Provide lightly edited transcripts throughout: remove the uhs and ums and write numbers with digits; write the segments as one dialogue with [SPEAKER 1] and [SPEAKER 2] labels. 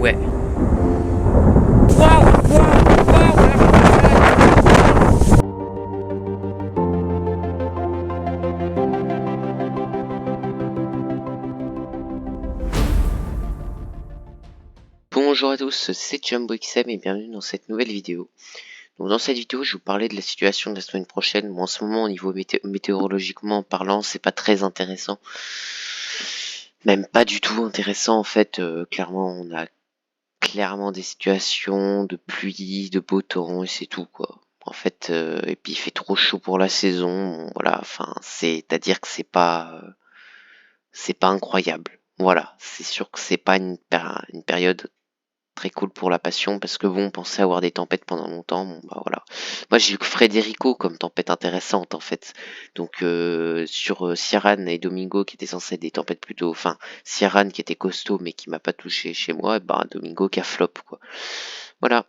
[SPEAKER 1] ouais. Waouh, waouh, waouh. Bonjour à tous, c'est Jumbo XM et bienvenue dans cette nouvelle vidéo. Donc dans cette vidéo, je vais vous parler de la situation de la semaine prochaine. Bon, en ce moment, au niveau météorologiquement parlant, c'est pas très intéressant. Même pas du tout intéressant en fait. Clairement, on a clairement des situations de pluie, de beau temps et c'est tout quoi. En fait, et puis il fait trop chaud pour la saison. Bon, voilà, enfin, c'est-à-dire que c'est pas incroyable. Voilà, c'est sûr que c'est pas une période très cool pour la passion parce que bon, pensez avoir des tempêtes pendant longtemps, bon bah voilà. Moi j'ai eu Frederico comme tempête intéressante en fait. Donc sur Ciaran et Domingo qui étaient censés être des tempêtes plutôt, enfin Ciaran qui était costaud mais qui m'a pas touché chez moi, et bah Domingo qui a flop quoi. Voilà.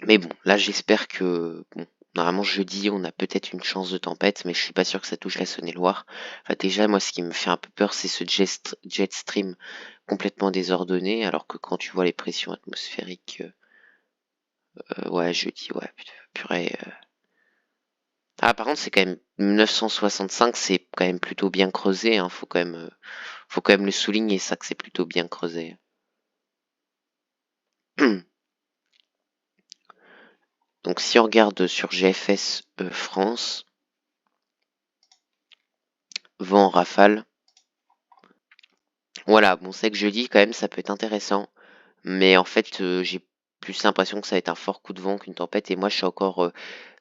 [SPEAKER 1] Mais bon, là j'espère que bon, normalement jeudi on a peut-être une chance de tempête, mais je suis pas sûr que ça touche la Saône-et-Loire. Enfin, déjà moi ce qui me fait un peu peur c'est ce jet stream complètement désordonné, alors que quand tu vois les pressions atmosphériques, ouais jeudi, ouais putain, purée. Ah par contre c'est quand même 965, c'est quand même plutôt bien creusé, hein, faut quand même le souligner ça que c'est plutôt bien creusé. Donc si on regarde sur GFS France, vent en rafale. Voilà, bon, c'est que jeudi, quand même, ça peut être intéressant. Mais en fait, j'ai plus l'impression que ça va être un fort coup de vent qu'une tempête. Et moi, je suis encore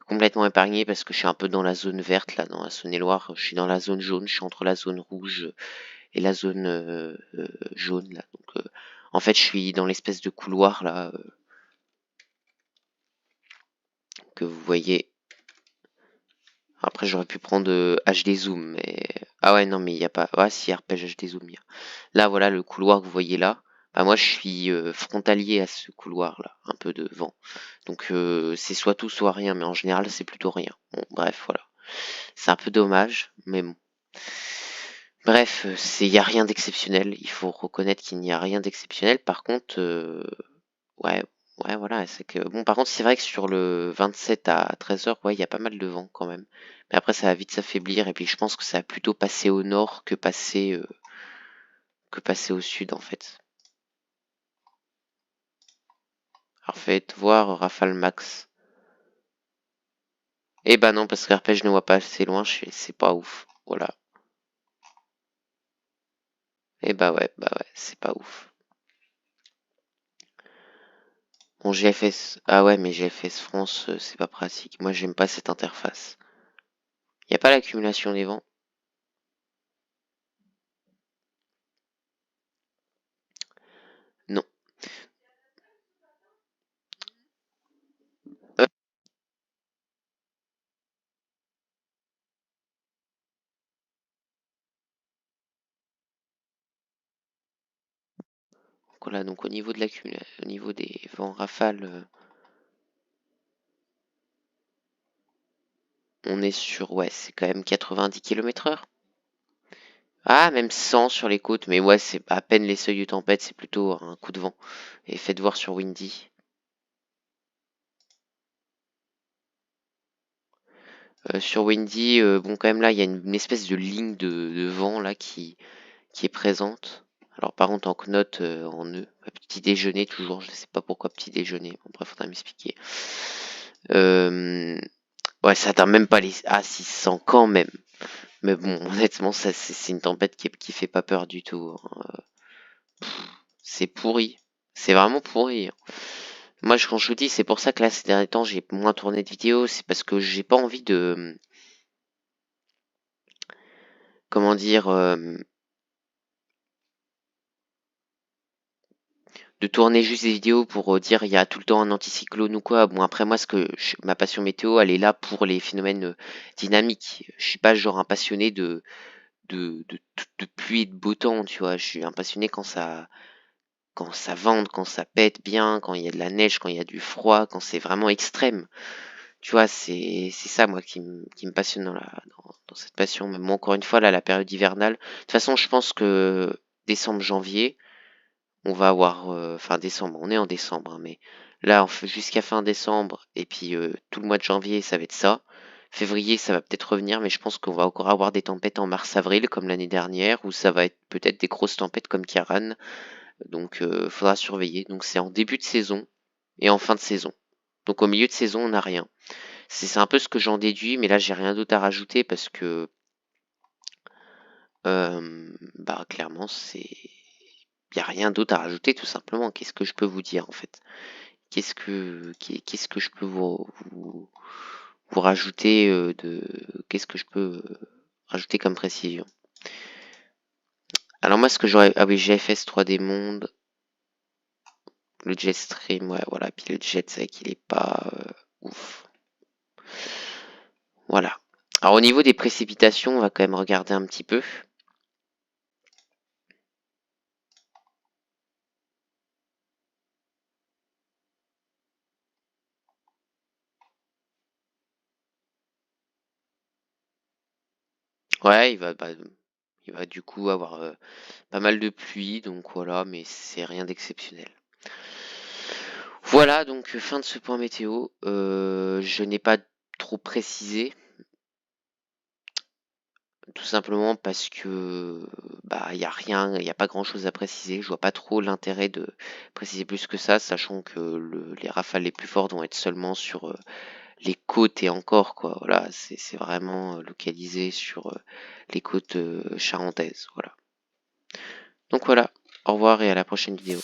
[SPEAKER 1] complètement épargné parce que je suis un peu dans la zone verte, là, dans la Saône-et-Loire. Je suis dans la zone jaune, je suis entre la zone rouge et la zone jaune, là. Donc, en fait, je suis dans l'espèce de couloir, là, que vous voyez. Après, j'aurais pu prendre HD Zoom, mais... Ah ouais, non, mais il n'y a pas... Ah, si, RPG HD Zoom, il y a. Là, voilà, le couloir que vous voyez là. Bah, moi, je suis frontalier à ce couloir-là, un peu de vent. Donc, c'est soit tout, soit rien, mais en général, c'est plutôt rien. Bon, bref, voilà. C'est un peu dommage, mais bon. Bref, il n'y a rien d'exceptionnel. Il faut reconnaître qu'il n'y a rien d'exceptionnel. Par contre, ouais, ouais, voilà, c'est que... Bon, par contre, c'est vrai que sur le 27 à 13h, ouais, il y a pas mal de vent quand même. Mais après, ça va vite s'affaiblir, et puis je pense que ça va plutôt passer au nord que passer au sud, en fait. Alors, faites voir Rafale Max. Eh ben non, parce qu'RP, je ne vois pas assez loin, c'est pas ouf. Voilà. Eh bah ouais, c'est pas ouf. Bon, GFS... Ah ouais, mais GFS France, c'est pas pratique. Moi, j'aime pas cette interface. Y a pas l'accumulation des vents? Non. Voilà, donc au niveau de au niveau des vents rafales, on est sur, ouais, c'est quand même 90 km/h. Ah, même 100 sur les côtes, mais ouais, c'est à peine les seuils de tempête, c'est plutôt un coup de vent. Et faites voir sur Windy. Sur Windy, bon, quand même là, il y a une espèce de ligne de vent là qui est présente. Alors, par contre, en note en E, petit déjeuner toujours, je ne sais pas pourquoi petit déjeuner. Bon, bref, faudra m'expliquer. Ouais, ça atteint même pas les... Ah, 600 quand même. Mais bon, honnêtement, ça, c'est une tempête qui fait pas peur du tout, hein. C'est pourri. C'est vraiment pourri, hein. Moi, quand je vous dis, c'est pour ça que là, ces derniers temps, j'ai moins tourné de vidéos. C'est parce que j'ai pas envie de... Comment dire... de tourner juste des vidéos pour dire il y a tout le temps un anticyclone ou quoi. Bon, après moi, ma passion météo, elle est là pour les phénomènes dynamiques. Je suis pas genre un passionné de pluie et de beau temps, tu vois. Je suis un passionné quand ça vente, quand ça pète bien, quand il y a de la neige, quand il y a du froid, quand c'est vraiment extrême. Tu vois, c'est ça moi qui me passionne dans cette passion. Même moi, encore une fois, là, la période hivernale. De toute façon, je pense que décembre, janvier, on va avoir fin décembre, on est en décembre, hein, mais là jusqu'à fin décembre, et puis tout le mois de janvier, ça va être ça. Février, ça va peut-être revenir, mais je pense qu'on va encore avoir des tempêtes en mars-avril, comme l'année dernière, ou ça va être peut-être des grosses tempêtes comme Kiaran. Donc faudra surveiller. Donc c'est en début de saison et en fin de saison. Donc au milieu de saison, on n'a rien. C'est un peu ce que j'en déduis, mais là j'ai rien d'autre à rajouter parce que bah clairement c'est y a rien d'autre à rajouter tout simplement. Qu'est-ce que je peux vous dire en fait? Qu'est-ce que je peux vous rajouter de qu'est-ce que je peux rajouter comme précision? Alors moi ce que j'aurais ah oui GFS 3D Monde, le Jetstream, ouais voilà, puis le Jet c'est vrai qu'il est pas ouf. Voilà. Alors au niveau des précipitations, on va quand même regarder un petit peu. Ouais, il va du coup avoir pas mal de pluie, donc voilà, mais c'est rien d'exceptionnel. Voilà, donc fin de ce point météo. Je n'ai pas trop précisé, tout simplement parce que bah il y a rien, il y a pas grand-chose à préciser. Je vois pas trop l'intérêt de préciser plus que ça, sachant que les rafales les plus fortes vont être seulement sur les côtes et encore quoi. Voilà, c'est vraiment localisé sur les côtes charentaises. Voilà. Donc voilà. Au revoir et à la prochaine vidéo.